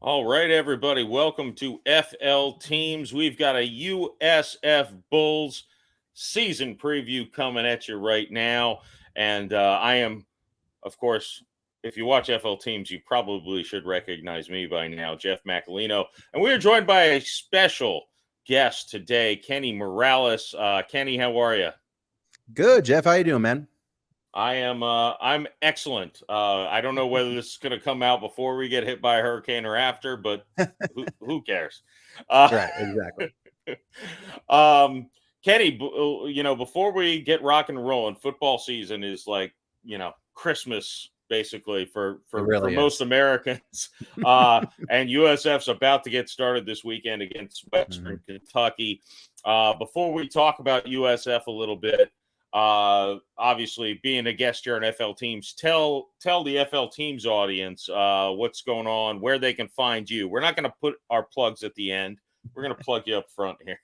All right, everybody, welcome to FL Teams. We've got a USF Bulls season preview coming at you right now. And I am, of course, if you watch FL Teams, you probably should recognize me by now, Jeff Macolino. And we are joined by a special guest today, Kenny Morales. Kenny, how are you? Good, Jeff. How you doing, man? I'm excellent. I don't know whether this is going to come out before we get hit by a hurricane or after, but who cares? Right, exactly. um, Kenny, before we get rock and rolling, football season is like, Christmas basically It for really most is. Americans. And USF's about to get started this weekend against Mhm. Western Kentucky. Before we talk about USF a little bit, obviously being a guest here on FL Teams, tell the FL Teams audience what's going on, where they can find you. We're not going to put our plugs at the end. We're going to plug you up front here.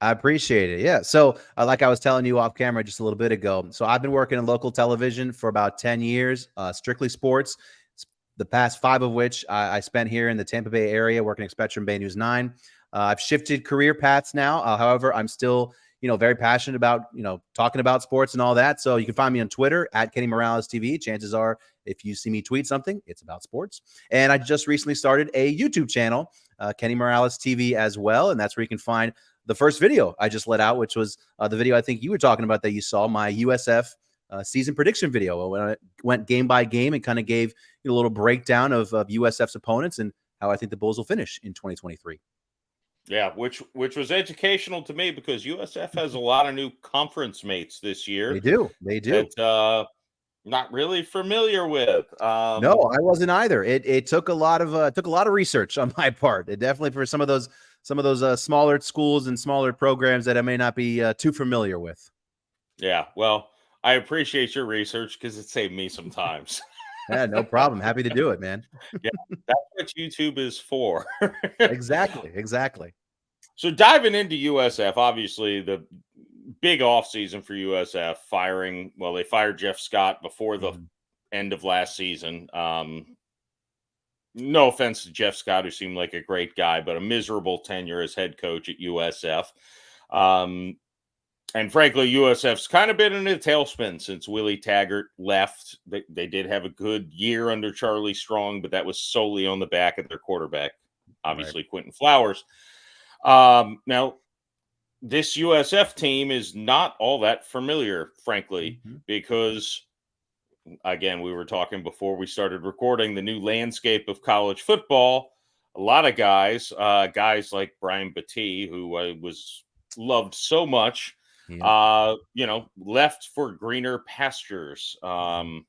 I appreciate it. Yeah. So, like I was telling you off camera just a little bit ago, so I've been working in local television for about 10 years, strictly sports. The past 5 of which I spent here in the Tampa Bay area working at Spectrum Bay News 9. I've shifted career paths now. However, I'm still, very passionate about, talking about sports and all that. So you can find me on Twitter at Kenny Morales TV. Chances are, if you see me tweet something, it's about sports. And I just recently started a YouTube channel, Kenny Morales TV as well. And that's where you can find the first video I just let out, which was the video I think you were talking about that you saw, my USF season prediction video when I went game by game and kind of gave a little breakdown of USF's opponents and how I think the Bulls will finish in 2023. Yeah, which was educational to me because USF has a lot of new conference mates this They year do. They do. that not really familiar with. No, I wasn't either. It took a lot of research on my part. It definitely for some of those smaller schools and smaller programs that I may not be too familiar with. Yeah, well, I appreciate your research because it saved me some times. Yeah, no problem. Happy to do it, man. Yeah, that's what YouTube is for. Exactly. Exactly. So diving into USF, obviously the big offseason for USF, they fired Jeff Scott before the Mhm. end of last season. No offense to Jeff Scott, who seemed like a great guy, but a miserable tenure as head coach at USF. Um, and frankly, USF's kind of been in a tailspin since Willie Taggart left. They did have a good year under Charlie Strong, but that was solely on the back of their quarterback, Right. obviously Quentin Flowers. Now, this USF team is not all that familiar, frankly, Mhm. because again, we were talking before we started recording the new landscape of college football. A lot of guys like Brian Battie, who I was loved so much, Yeah. left for greener pastures, Mhm.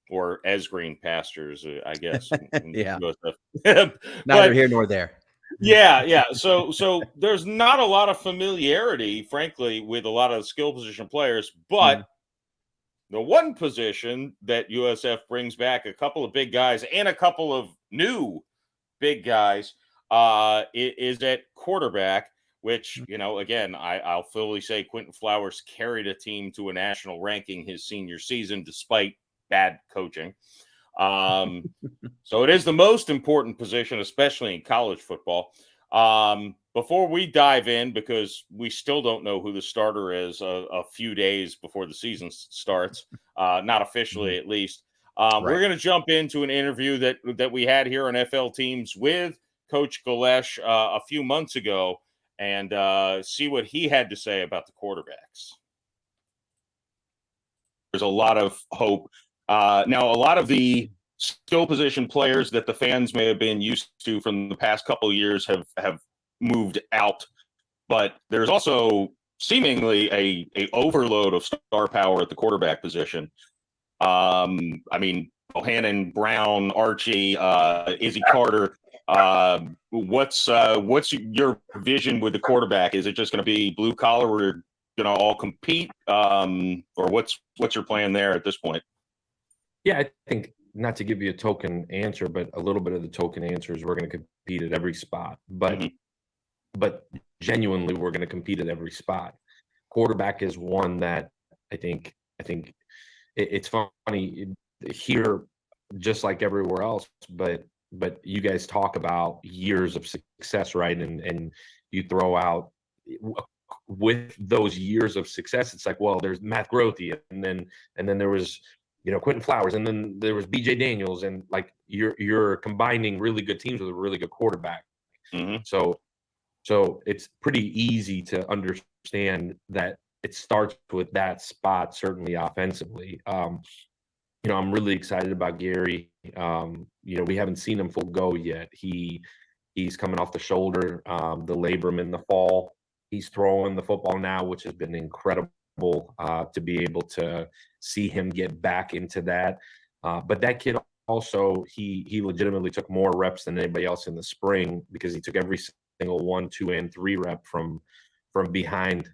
or as green pastures, I guess, in Yeah. USF. Neither But here nor there. yeah. So there's not a lot of familiarity, frankly, with a lot of skill position players, but Mhm. the one position that USF brings back a couple of big guys and a couple of new big guys is at quarterback, which, again, I'll fully say Quentin Flowers carried a team to a national ranking his senior season despite bad coaching. So it is the most important position, especially in college football. Before we dive in, because we still don't know who the starter is a few days before the season starts, not officially Mhm. at least. We're Right. going to jump into an interview that we had here on FL Teams with Coach Golesh a few months ago and see what he had to say about the quarterbacks. There's a lot of hope. Now, a lot of the skill position players that the fans may have been used to from the past couple of years have moved out, but there's also seemingly a overload of star power at the quarterback position. I mean, Bohannon, Brown, Archie, Izzy Carter. What's your vision with the quarterback? Is it just going to be blue collar where you're going to all compete, or what's your plan there at this point? Yeah, I think not to give you a token answer, but a little bit of the token answer is we're going to compete at every spot. Mm-hmm. But genuinely, we're going to compete at every spot. Quarterback is one that I think it's funny here, just like everywhere else. But but you guys talk about years of success, right? And you throw out with those years of success, it's like, well, there's Matt Grothe, and then there was, Quentin Flowers, and then there was BJ Daniels, and like you're combining really good teams with a really good quarterback. Mhm. So it's pretty easy to understand that it starts with that spot, certainly offensively. I'm really excited about Gary. We haven't seen him full go yet. He's coming off the shoulder, the labrum in the fall. He's throwing the football now, which has been incredible to be able to see him get back into that. But that kid also, he legitimately took more reps than anybody else in the spring because he took every single 1, 2, and 3 rep from behind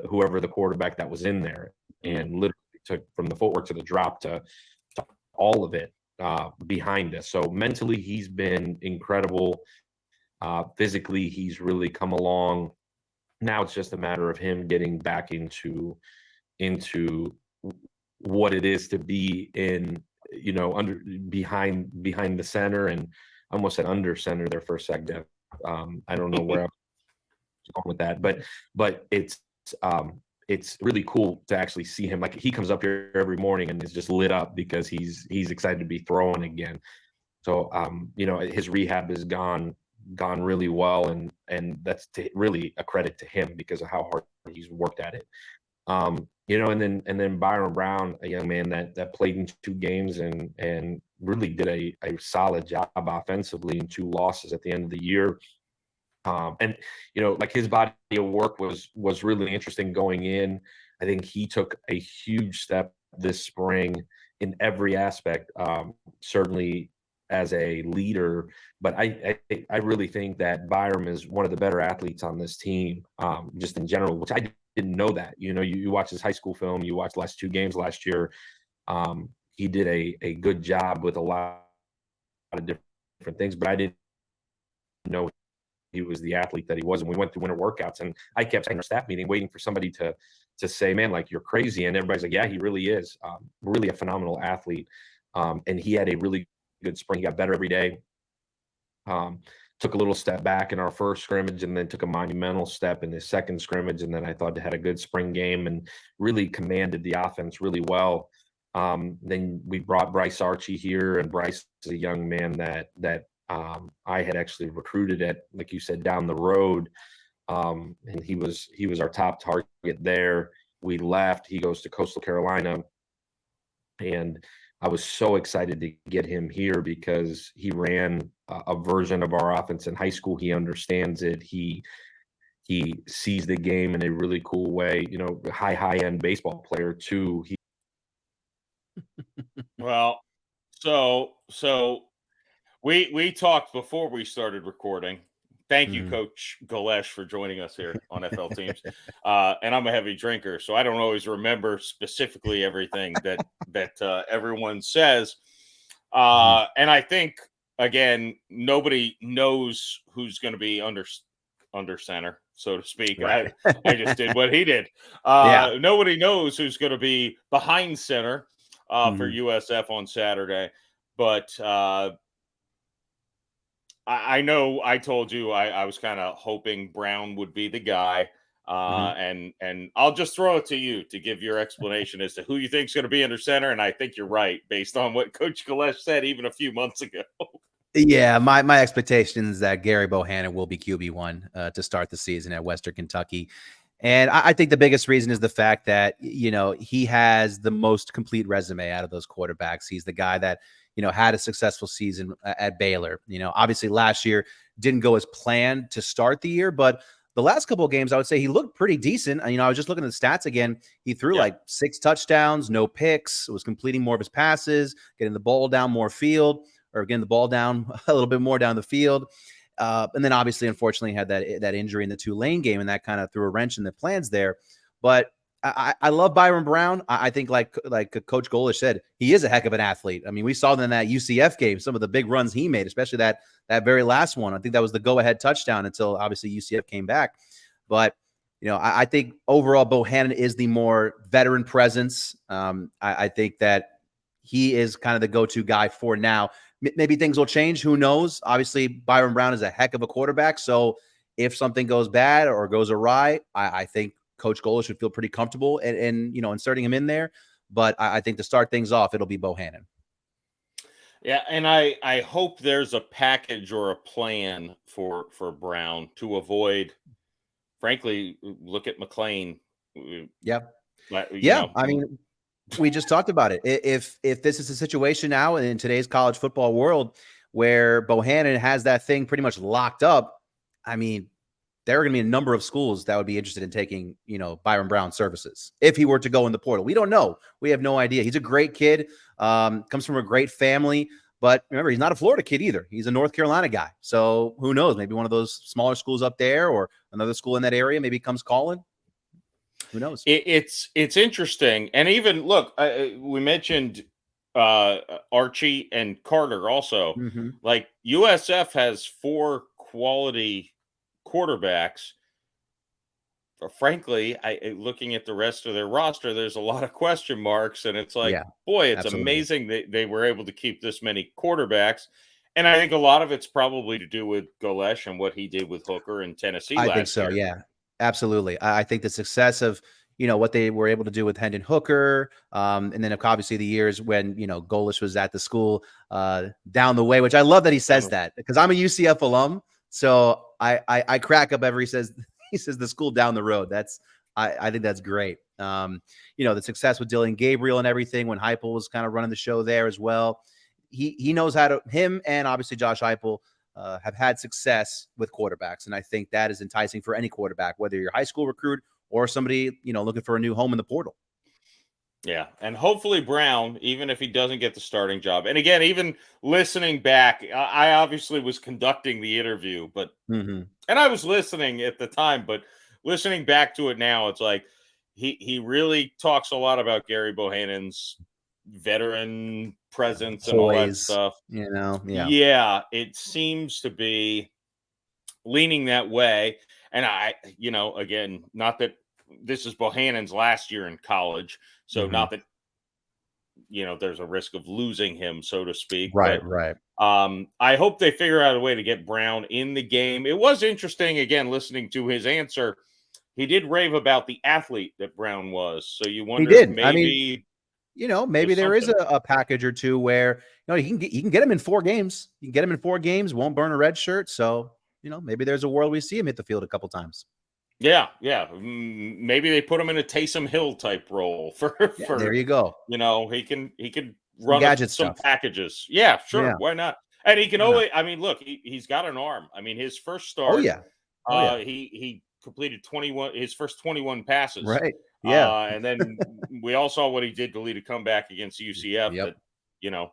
whoever the quarterback that was in there, and literally took from the footwork to the drop to all of it behind us. So mentally, he's been incredible. Physically, he's really come along. Now it's just a matter of him getting back into what it is to be in, under behind the center, and I almost said under center there for a second. I don't know where I'm going with that, but it's really cool to actually see him. Like, he comes up here every morning and is just lit up because he's excited to be throwing again. So his rehab has gone really well, and that's really a credit to him because of how hard he's worked at it. And then Byron Brown, a young man that played in 2 games and really did a solid job offensively in 2 losses at the end of the year. And like, his body of work was really interesting going in. I think he took a huge step this spring in every aspect, certainly as a leader. But I really think that Byram is one of the better athletes on this team, just in general, which I didn't know that. You watch his high school film, you watch the last 2 games last year. He did a good job with a lot of different things, but I didn't know he was the athlete that he was. And we went through winter workouts, and I kept saying in our staff meeting, waiting for somebody to say, man, like, you're crazy. And everybody's like, yeah, he really is, really a phenomenal athlete. And he had a really good spring. He got better every day. Took a little step back in our first scrimmage, and then took a monumental step in his second scrimmage. And then I thought he had a good spring game and really commanded the offense really well. Then we brought Bryce Archie here, and Bryce is a young man that I had actually recruited at, like you said, down the road. And he was our top target there. We left. He goes to Coastal Carolina, and I was so excited to get him here because he ran a version of our offense in high school. He understands it. He sees the game in a really cool way. High end baseball player too. Well, so we talked before we started recording. Thank you, Coach Golesh, for joining us here on FL Teams. And I'm a heavy drinker, so I don't always remember specifically everything that everyone says. And I think, again, nobody knows who's going to be under center, so to speak. Right. I just did what he did. Yeah. Nobody knows who's going to be behind center for USF on Saturday. But I know I told you I was kind of hoping Brown would be the guy. And I'll just throw it to you to give your explanation as to who you think is going to be under center. And I think you're right, based on what Coach Golesh said even a few months ago. Yeah, my expectation is that Gary Bohannon will be QB1 to start the season at Western Kentucky. And I think the biggest reason is the fact that, he has the most complete resume out of those quarterbacks. He's the guy that, had a successful season at Baylor. Obviously last year didn't go as planned to start the year, but the last couple of games, I would say he looked pretty decent. I was just looking at the stats again. He threw like 6 touchdowns, no picks, was completing more of his passes, getting the ball down more field, or getting the ball down a little bit more down the field. And then obviously, unfortunately, had that injury in the Tulane game, and that kind of threw a wrench in the plans there. But I love Byron Brown. I think like Coach Golesh said, he is a heck of an athlete. I mean, we saw in that UCF game some of the big runs he made, especially that very last one. I think that was the go-ahead touchdown until obviously UCF came back. But I think overall Bohannon is the more veteran presence. I think that he is kind of the go-to guy for now. maybe things will change. Who knows? Obviously, Byron Brown is a heck of a quarterback. So if something goes bad or goes awry, I think Coach Golesh would feel pretty comfortable in inserting him in there. But I think to start things off, it'll be Bohannon. Yeah, and I hope there's a package or a plan for Brown to avoid. Frankly, look at McLean. Yeah, You know, I mean, we just talked about it. If this is a situation now in today's college football world where Bohannon has that thing pretty much locked up, I mean, there are going to be a number of schools that would be interested in taking, Byron Brown services if he were to go in the portal. We don't know. We have no idea. He's a great kid, comes from a great family, but remember, he's not a Florida kid either. He's a North Carolina guy. So who knows? Maybe one of those smaller schools up there or another school in that area maybe comes calling. Who knows? It's interesting, and even look, we mentioned Archie and Carter also. Mm-hmm. Like USF has 4 quality quarterbacks. But frankly, looking at the rest of their roster, there's a lot of question marks, and it's like, boy, it's absolutely amazing that they were able to keep this many quarterbacks. And I think a lot of it's probably to do with Golesh and what he did with Hooker in Tennessee last year. I think so, yeah. Absolutely. I think the success of, what they were able to do with Hendon Hooker, and then obviously the years when, Golesh was at the school down the way, which I love that he says that because I'm a UCF alum. So I crack up every he says the school down the road. I think that's great. The success with Dylan Gabriel and everything when Heupel was kind of running the show there as well. He knows how to, him and obviously Josh Heupel have had success with quarterbacks. And I think that is enticing for any quarterback, whether you're a high school recruit or somebody, looking for a new home in the portal. Yeah. And hopefully Brown, even if he doesn't get the starting job. And again, even listening back, I obviously was conducting the interview, but, and I was listening at the time, but listening back to it now, it's like, he really talks a lot about Gary Bohannon's veteran presence and all that stuff. Yeah, it seems to be leaning that way. And again, not that this is Bohannon's last year in college, so not that there's a risk of losing him, so to speak. Right. I hope they figure out a way to get Brown in the game. It was interesting, again, listening to his answer. He did rave about the athlete that Brown was. So you wonder if maybe maybe there is a package or two where he can get him in 4 games. You can get him in 4 games, won't burn a red shirt. So maybe there's a world we see him hit the field a couple times. Yeah. Maybe they put him in a Taysom Hill type role for there you go. He can run some packages. Yeah, sure. Yeah. Why not? And he can always. I mean, look, he's got an arm. I mean, his first start. He completed his first 21 passes. Right. Yeah. And then we all saw what he did to lead a comeback against UCF. Yep. That,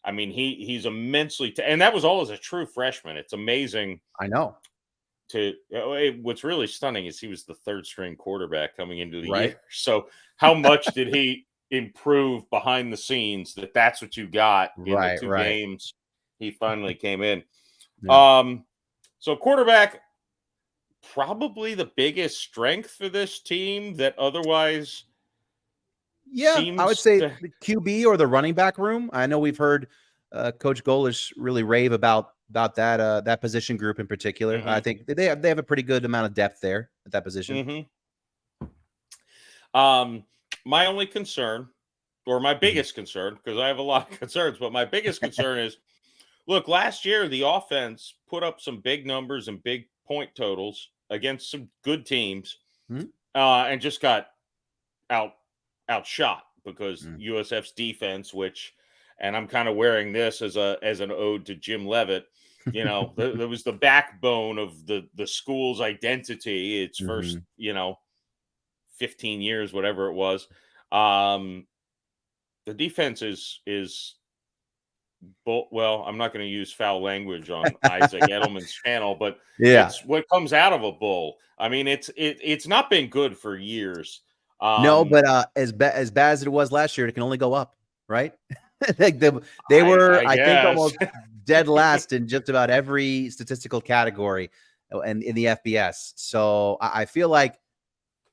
I mean, he's immensely, and that was all as a true freshman. It's amazing. I know. What's really stunning is he was the 3rd string quarterback coming into the year. So how much did he improve behind the scenes that's what you got in the 2 games he finally came in. Yeah. So quarterback, probably the biggest strength for this team that otherwise I would say the QB or the running back room. I know we've heard Coach Golesh really rave about that position group in particular. I think they have a pretty good amount of depth there at that position. My only concern, or my biggest concern, because I have a lot of concerns, but my biggest concern is, look, last year the offense put up some big numbers and big point totals against some good teams, and just got outshot because USF's defense, and I'm kind of wearing this as an ode to Jim Leavitt. There was the backbone of the school's identity. Its first, 15 years, whatever it was. The defense is. Well, I'm not going to use foul language on Isaac Edelman's channel, but it's what comes out of a bull. I mean, it's not been good for years. No, but as bad as it was last year, it can only go up, right? they were, I think, almost dead last in just about every statistical category and in the FBS. So I feel like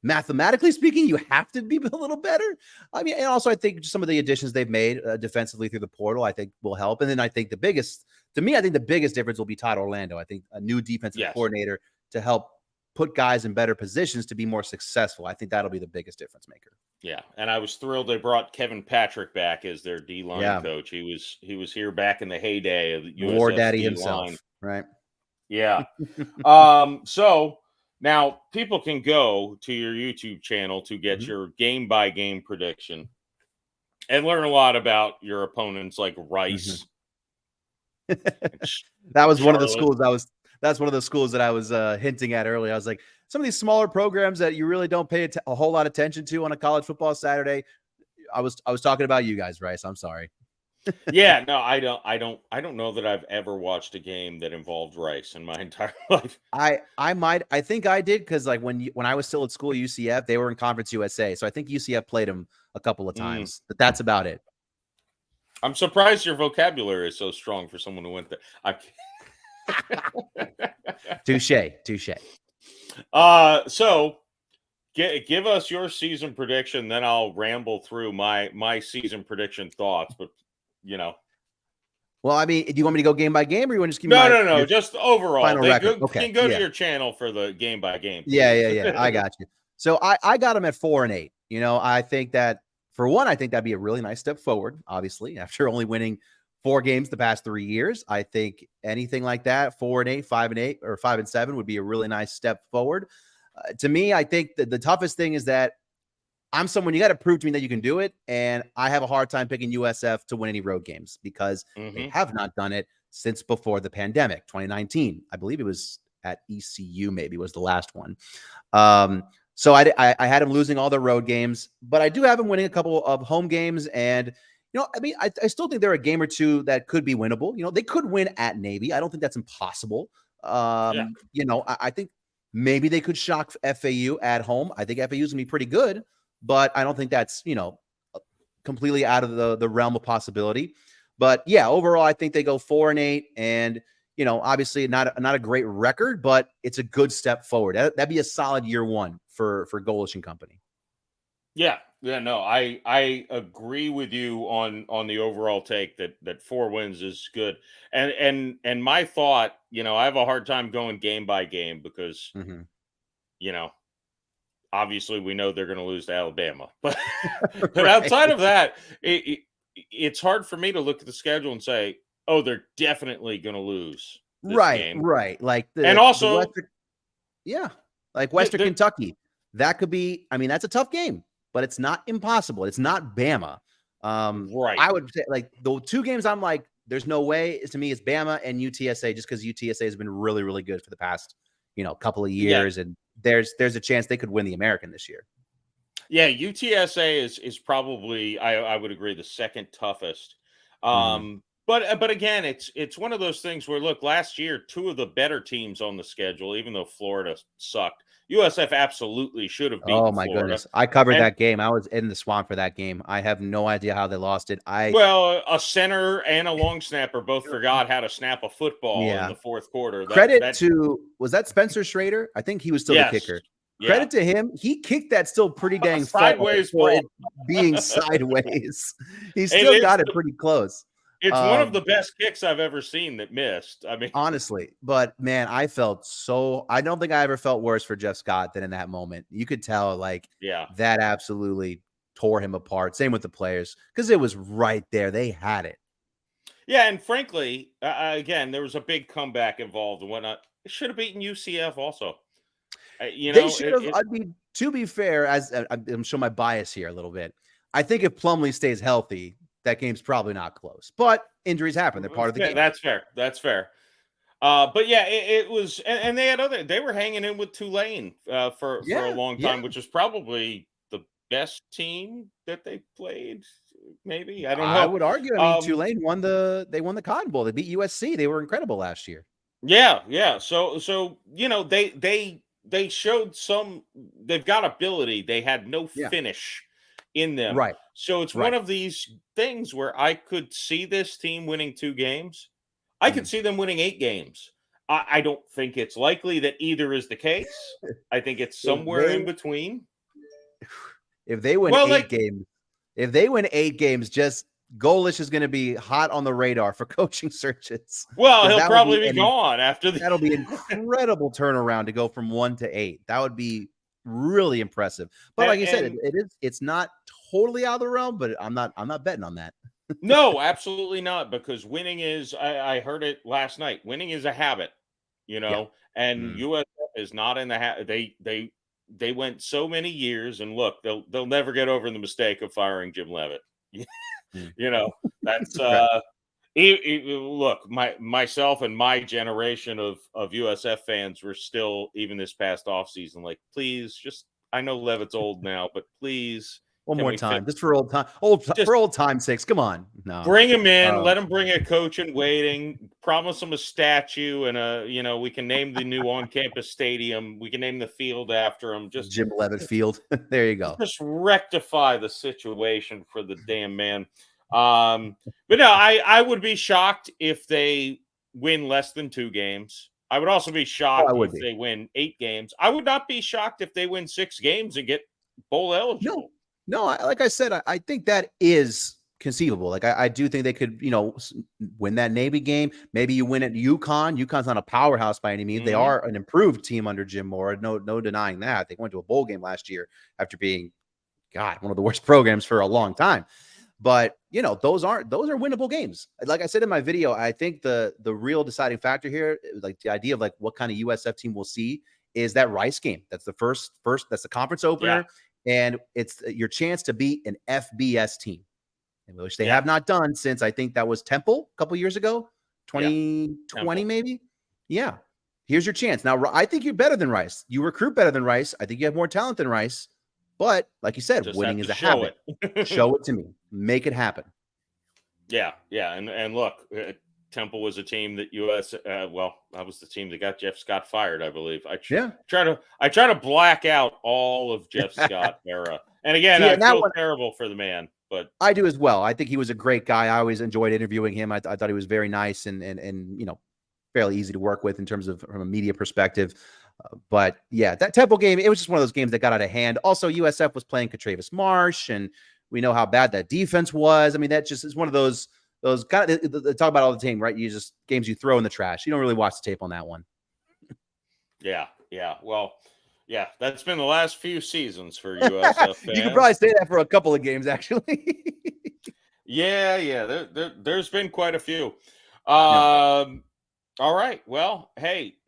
mathematically speaking, you have to be a little better. I mean, and also I think just some of the additions they've made defensively through the portal, I think will help. And then I think the biggest difference will be Todd Orlando. I think a new defensive coordinator to help put guys in better positions to be more successful. I think that'll be the biggest difference maker. Yeah, and I was thrilled they brought Kevin Patrick back as their D-line coach. He was here back in the heyday of the USF War Daddy D-line. himself, right? Yeah. So now people can go to your YouTube channel to get your game-by-game prediction and learn a lot about your opponents like Rice. That was one of the schools that's one of the schools that I was hinting at earlier. I was like, some of these smaller programs that you really don't pay a whole lot of attention to on a college football Saturday. I was talking about you guys, Rice. I'm sorry. Yeah, no, I don't know that I've ever watched a game that involved Rice in my entire life. I think I did, because like when I was still at school, UCF, they were in Conference USA, so I think UCF played them a couple of times, but that's about it. I'm surprised your vocabulary is so strong for someone who went there. Touche. So give us your season prediction, then I'll ramble through my season prediction thoughts. But well, I mean, do you want me to go game by game, or you want to just give me no, just overall? Final record. You can go to your channel for the game by game. Yeah. I got you. So I got them at 4-8. I think that, for one, I think that'd be a really nice step forward. Obviously, after only winning 4 games the past 3 years, I think anything like that, 4-8, 5-8, or 5-7 would be a really nice step forward. To me, I think that the toughest thing is that I'm someone, you got to prove to me that you can do it. And I have a hard time picking USF to win any road games, because they have not done it since before the pandemic, 2019. I believe it was at ECU, maybe was the last one. So I had them losing all their road games, but I do have them winning a couple of home games. And, I mean, I still think there are a game or two that could be winnable. They could win at Navy. I don't think that's impossible. I think maybe they could shock FAU at home. I think FAU is going to be pretty good, but I don't think that's, completely out of the realm of possibility. But yeah, overall, I think they go 4-8, and, obviously not a great record, but it's a good step forward. That'd be a solid year one for Golesh and company. Yeah, no, I agree with you on the overall take that 4 wins is good. And my thought, I have a hard time going game by game because, obviously we know they're going to lose to Alabama, but but outside of that, it's hard for me to look at the schedule and say, oh, they're definitely going to lose this game. Right. Like Western Kentucky. That could be, I mean, that's a tough game, but it's not impossible. It's not Bama. Right. I would say, like, the 2 games I'm like, there's no way. To me, it's Bama and UTSA, just because UTSA has been really, really good for the past, couple of years. Yeah. And there's a chance they could win the American this year. Yeah, UTSA is probably, I would agree, the second toughest. But again, it's one of those things where, look, last year, 2 of the better teams on the schedule, even though Florida sucked, USF absolutely should have beaten Florida. Goodness. I covered that game. I was in the swamp for that game. I have no idea how they lost it. Well, a center and a long snapper both forgot how to snap a football in the fourth quarter. Was that Spencer Schrader? I think he was still the kicker. Yeah. Credit to him. He kicked that still pretty dang sideways for it being sideways. He still got it pretty close. It's one of the best kicks I've ever seen that missed. I mean, honestly, but man, I don't think I ever felt worse for Jeff Scott than in that moment. You could tell, that absolutely tore him apart. Same with the players, because it was right there. They had it. Yeah. And frankly, again, there was a big comeback involved and whatnot. It should have beaten UCF also. They should have. To be fair, as I'm showing my bias here a little bit, I think if Plumlee stays healthy, that game's probably not close, but injuries happen. They're part of the game. That's fair. But yeah, it was, and they were hanging in with Tulane for a long time, which was probably the best team that they played. Maybe, I don't know. I would argue. I mean, Tulane won the Cotton Bowl. They beat USC. They were incredible last year. Yeah. So they showed they've got ability. They had no finish in them. Right. So it's one of these things where I could see this team winning 2 games. I could see them winning 8 games. I don't think it's likely that either is the case. I think it's somewhere in between. if they win Well, eight games, just Golesh is going to be hot on the radar for coaching searches. well, 'Cause he'll that will probably be gone after the. that'll be incredible turnaround to go from 1 to 8. That would be really impressive. But like you said, And it's not totally out of the realm, but I'm not betting on that. no, absolutely not, because winning is. I heard it last night. Winning is a habit, Yeah. and Mm. USF is not in the habit. They went so many years, and look, they'll never get over the mistake of firing Jim Levitt. Mm. That's Right. look, myself and my generation of USF fans were still, even this past offseason, like, please, just, I know Levitt's old now, but please, One can more we fix, time, just for just old time's sakes. Come on. No. bring him in, Um, let him bring a coach in waiting, promise him a statue, and we can name the new on-campus stadium, we can name the field after him, Jim Levitt Field. There you go. just rectify the situation for the damn man. But no, I would be shocked if they win less than 2 games. I would also be Oh, I shocked would if be. they win 8 games. I would not be shocked if they win 6 games and get bowl eligible. No, like I said, I think that is conceivable. Like I do think they could, win that Navy game. Maybe you win at UConn. UConn's not a powerhouse by any means. They Mhm. are an improved team under Jim Mora. No denying that. They went to a bowl game last year after being, God, one of the worst programs for a long time. But those are winnable games. Like I said in my video, I think the real deciding factor here, like the idea of like what kind of USF team we'll see, is that Rice game. That's the first. That's the conference opener, and it's your chance to beat an FBS team, which they have not done since, I think that was Temple a couple years ago, 2020 maybe. Yeah, here's your chance. Now I think you're better than Rice. You recruit better than Rice. I think you have more talent than Rice. But like you said, Just winning have is to a show habit. it. Show it to me. Make it happen. Yeah, and look, Temple was a team that that was the team that got Jeff Scott fired, I believe. I try to black out all of Jeff Scott era, and again, See, I feel one, terrible for the man, but I do as well. I think he was a great guy. I always enjoyed interviewing him. I thought he was very nice and fairly easy to work with in terms of from a media perspective. But yeah, that Temple game, it was just one of those games that got out of hand. Also, USF was playing Travis Marsh, and we know how bad that defense was. I mean, that just is one of those kind of, they talk about all the time, right? You just games you throw in the trash. You don't really watch the tape on that one. Yeah. Well, yeah, that's been the last few seasons for USF fans. You could probably say that for a couple of games, actually. Yeah. There's been quite a few. All right. Well, hey,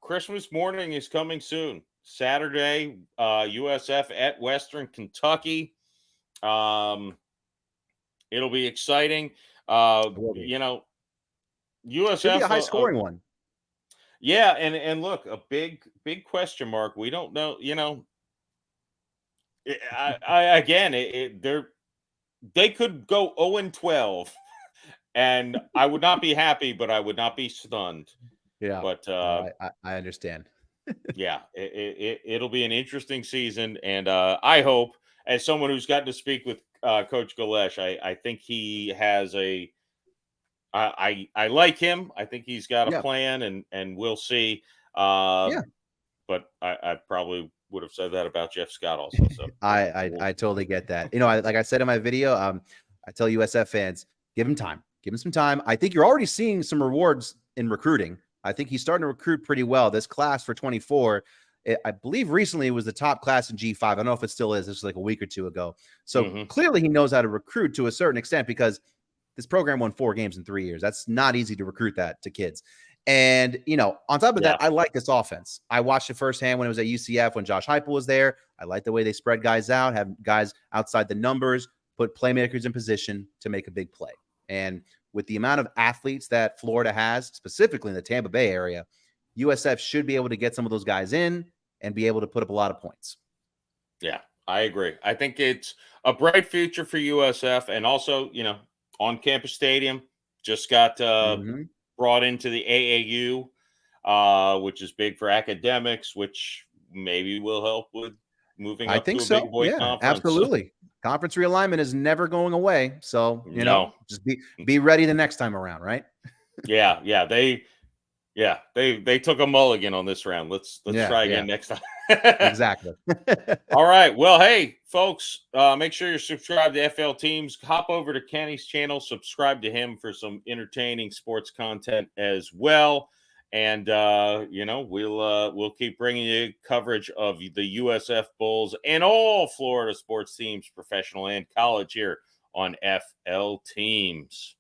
Christmas morning is coming soon. Saturday, USF at Western Kentucky. It'll be exciting. USF should be a high scoring one. Yeah, and look, a big question mark. We don't know. They could go 0-12. And I would not be happy, but I would not be stunned. Yeah, but I understand. Yeah, it'll be an interesting season, and I hope, as someone who's gotten to speak with Coach Golesh, I think he has I like him. I think he's got a plan, and we'll see. But I probably would have said that about Jeff Scott also. So I totally get that. Like I said in my video, I tell USF fans, give him time. Give him some time. I think you're already seeing some rewards in recruiting. I think he's starting to recruit pretty well. This class for 24, I believe recently it was the top class in G5. I don't know if it still is. This was like a week or two ago. So clearly he knows how to recruit to a certain extent, because this program won 4 games in 3 years. That's not easy to recruit that to kids. And, on top of that, I like this offense. I watched it firsthand when it was at UCF, when Josh Heupel was there. I like the way they spread guys out, have guys outside the numbers, put playmakers in position to make a big play. And with the amount of athletes that Florida has, specifically in the Tampa Bay area, USF should be able to get some of those guys in and be able to put up a lot of points. Yeah, I agree. I think it's a bright future for USF. And also, on-campus stadium just got brought into the AAU, which is big for academics, which maybe will help with moving up to a big boy conference. Absolutely. Conference realignment is never going away. So, just be ready the next time around, right? Yeah. Yeah, they took a mulligan on this round. Let's try again next time. Exactly. All right. Well, hey, folks, make sure you're subscribed to FL Teams. Hop over to Kenny's channel, subscribe to him for some entertaining sports content as well. And we'll keep bringing you coverage of the USF Bulls and all Florida sports teams, professional and college, here on FL Teams.